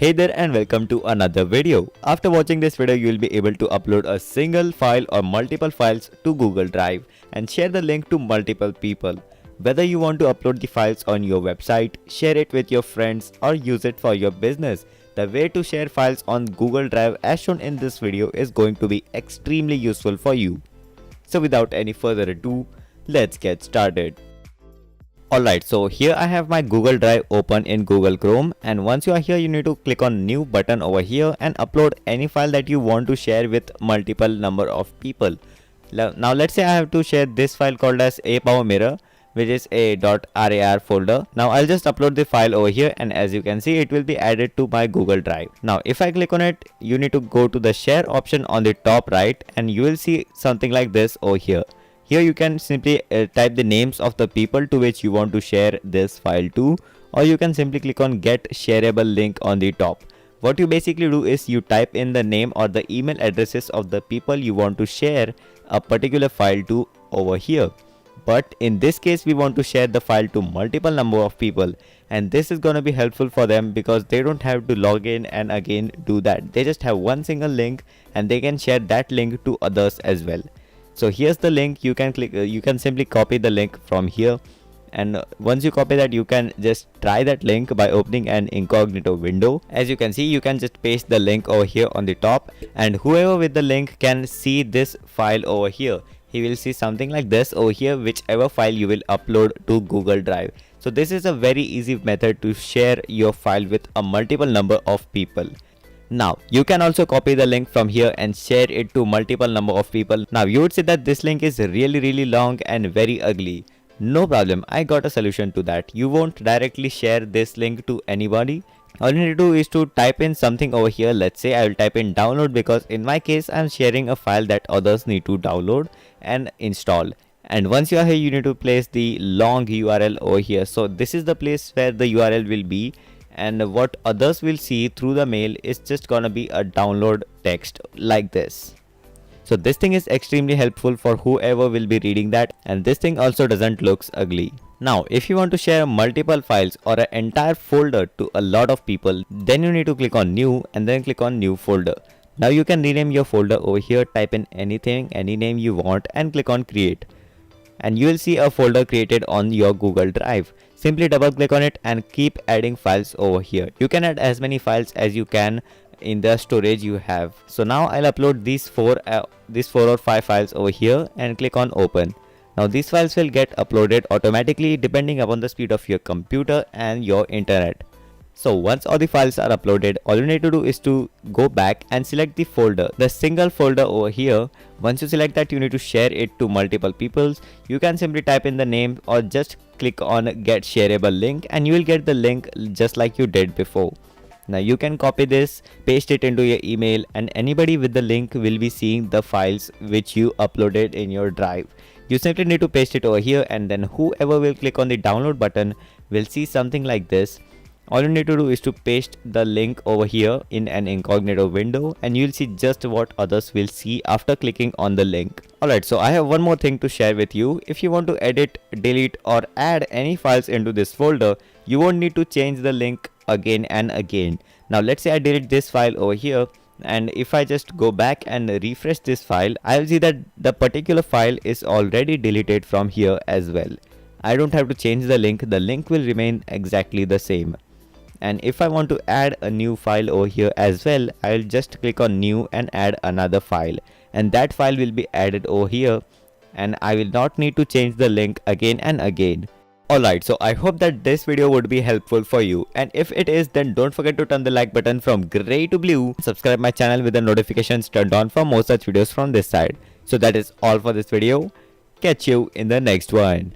Hey there and welcome to another video. After watching this video, you will be able to upload a single file or multiple files to Google Drive and share the link to multiple people. Whether you want to upload the files on your website, share it with your friends or use it for your business, the way to share files on Google Drive as shown in this video is going to be extremely useful for you. So without any further ado, let's get started. Alright, so here I have my Google Drive open in Google Chrome, and once you are here you need to click on new button over here and upload any file that you want to share with multiple number of people. Now let's say I have to share this file called as ApowerMirror, which is a .rar folder. Now I'll just upload the file over here, and as you can see it will be added to my Google Drive. Now if I click on it, you need to go to the share option on the top right and you will see something like this over here. Here you can simply type the names of the people to which you want to share this file to, or you can simply click on get shareable link on the top. What you basically do is you type in the name or the email addresses of the people you want to share a particular file to over here. But in this case we want to share the file to multiple number of people, and this is going to be helpful for them because they don't have to log in and again do that. They just have one single link and they can share that link to others as well. So here's the link. You can click you can simply copy the link from here, and once you copy that you can just try that link by opening an incognito window. As you can see, you can just paste the link over here on the top, and whoever with the link can see this file over here. He will see something like this over here, whichever file you will upload to Google Drive. So this is a very easy method to share your file with a multiple number of people. Now you can also copy the link from here and share it to multiple number of people. Now you would say that this link is really long and very ugly. No problem, I got a solution to that. You won't directly share this link to anybody. All you need to do is to type in something over here. Let's say I will type in download, because in my case I'm sharing a file that others need to download and install. And once you are here you need to place the long URL over here. So this is the place where the URL will be, and what others will see through the mail is just gonna be a download text like this. So this thing is extremely helpful for whoever will be reading that, and this thing also doesn't looks ugly. Now if you want to share multiple files or an entire folder to a lot of people, then you need to click on new and then click on new folder. Now you can rename your folder over here, type in anything, any name you want and click on create, and you will see a folder created on your Google Drive. Simply double click on it and keep adding files over here. You can add as many files as you can in the storage you have. So now I'll upload these four or five files over here and click on open. Now these files will get uploaded automatically depending upon the speed of your computer and your internet. So once all the files are uploaded, all you need to do is to go back and select the folder, the single folder over here. Once you select that, you need to share it to multiple people. You can simply type in the name or just click on get shareable link and you will get the link just like you did before. Now you can copy this, paste it into your email, and anybody with the link will be seeing the files which you uploaded in your drive. You simply need to paste it over here, and then whoever will click on the download button will see something like this. All you need to do is to paste the link over here in an incognito window, and you'll see just what others will see after clicking on the link. Alright, so I have one more thing to share with you. If you want to edit, delete or add any files into this folder, you won't need to change the link again and again. Now let's say I delete this file over here, and if I just go back and refresh this file, I will see that the particular file is already deleted from here as well. I don't have to change the link will remain exactly the same. And if I want to add a new file over here as well, I'll just click on new and add another file, and that file will be added over here, and I will not need to change the link again and again. Alright, so I hope that this video would be helpful for you, and if it is, then don't forget to turn the like button from gray to blue. Subscribe my channel with the notifications turned on for more such videos from this side. So that is all for this video. Catch you in the next one.